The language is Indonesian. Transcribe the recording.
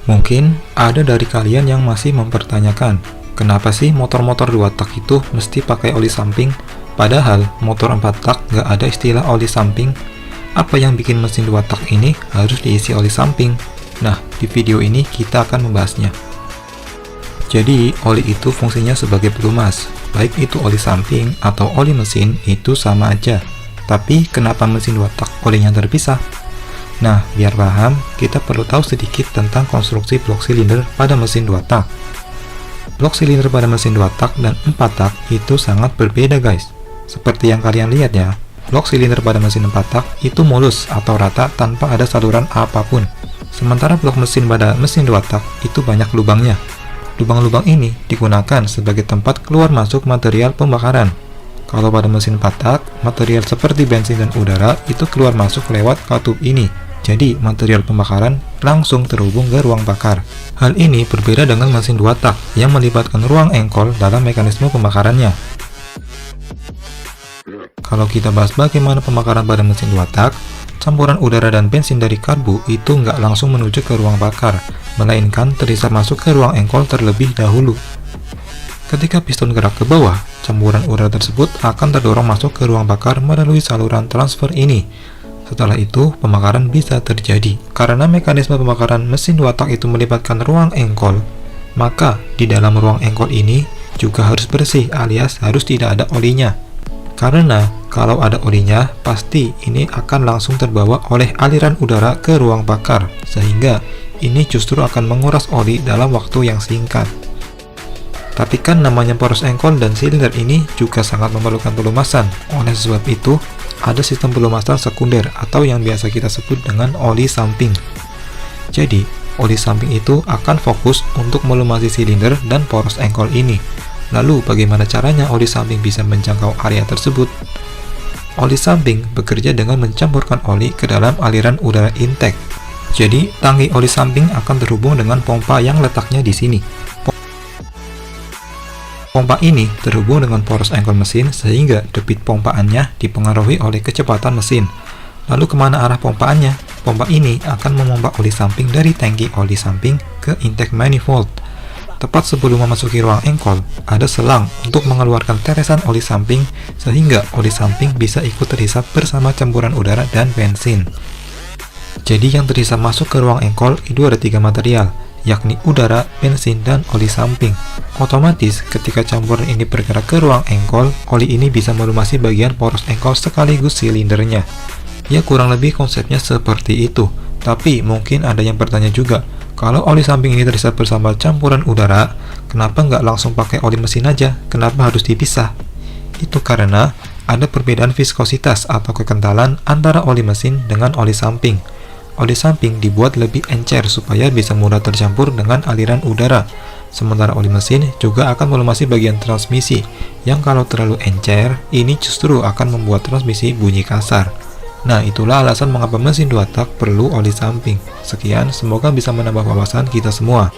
Mungkin ada dari kalian yang masih mempertanyakan, kenapa sih motor-motor 2 tak itu mesti pakai oli samping, padahal motor 4 tak nggak ada istilah oli samping? Apa yang bikin mesin 2 tak ini harus diisi oli samping? Nah, di video ini kita akan membahasnya. Jadi, oli itu fungsinya sebagai pelumas, baik itu oli samping atau oli mesin itu sama aja. Tapi, kenapa mesin 2 tak olinya terpisah? Nah, biar paham, kita perlu tahu sedikit tentang konstruksi blok silinder pada mesin 2 tak. Blok silinder pada mesin 2 tak dan 4 tak itu sangat berbeda guys. Seperti yang kalian lihat ya, blok silinder pada mesin 4 tak itu mulus atau rata tanpa ada saluran apapun. Sementara blok mesin pada mesin 2 tak itu banyak lubangnya. Lubang-lubang ini digunakan sebagai tempat keluar masuk material pembakaran. Kalau pada mesin 4 tak, material seperti bensin dan udara itu keluar masuk lewat katup ini. Jadi, material pembakaran langsung terhubung ke ruang bakar. Hal ini berbeda dengan mesin 2 tak yang melibatkan ruang engkol dalam mekanisme pembakarannya. Kalau kita bahas bagaimana pembakaran pada mesin 2 tak, campuran udara dan bensin dari karbu itu nggak langsung menuju ke ruang bakar, melainkan terhisap masuk ke ruang engkol terlebih dahulu. Ketika piston gerak ke bawah, campuran udara tersebut akan terdorong masuk ke ruang bakar melalui saluran transfer ini. Setelah itu, pembakaran bisa terjadi. Karena mekanisme pembakaran mesin 2 tak itu melibatkan ruang engkol, maka di dalam ruang engkol ini juga harus bersih alias harus tidak ada olinya. Karena kalau ada olinya, pasti ini akan langsung terbawa oleh aliran udara ke ruang bakar, sehingga ini justru akan menguras oli dalam waktu yang singkat. Tapi kan namanya poros engkol dan silinder ini juga sangat memerlukan pelumasan. Oleh sebab itu, ada sistem pelumasan sekunder atau yang biasa kita sebut dengan oli samping. Jadi, oli samping itu akan fokus untuk melumasi silinder dan poros engkol ini. Lalu, bagaimana caranya oli samping bisa menjangkau area tersebut? Oli samping bekerja dengan mencampurkan oli ke dalam aliran udara intake. Jadi, tangki oli samping akan terhubung dengan pompa yang letaknya di sini. Pompa ini terhubung dengan poros engkol mesin sehingga debit pompaannya dipengaruhi oleh kecepatan mesin. Lalu kemana arah pompaannya? Pompa ini akan memompa oli samping dari tangki oli samping ke intake manifold. Tepat sebelum memasuki ruang engkol, ada selang untuk mengeluarkan teresan oli samping sehingga oli samping bisa ikut terhisap bersama campuran udara dan bensin. Jadi yang terhisap masuk ke ruang engkol itu ada 3 material, yakni udara, bensin, dan oli samping. Otomatis, ketika campuran ini bergerak ke ruang engkol, oli ini bisa melumasi bagian poros engkol sekaligus silindernya. Ya kurang lebih konsepnya seperti itu. Tapi mungkin ada yang bertanya juga, kalau oli samping ini terhisap bersama campuran udara, kenapa nggak langsung pakai oli mesin aja? Kenapa harus dipisah? Itu karena ada perbedaan viskositas atau kekentalan antara oli mesin dengan oli samping. Oli samping dibuat lebih encer supaya bisa mudah tercampur dengan aliran udara. Sementara oli mesin juga akan melumasi bagian transmisi, yang kalau terlalu encer, ini justru akan membuat transmisi bunyi kasar. Nah, itulah alasan mengapa mesin 2 tak perlu oli samping. Sekian, semoga bisa menambah wawasan kita semua.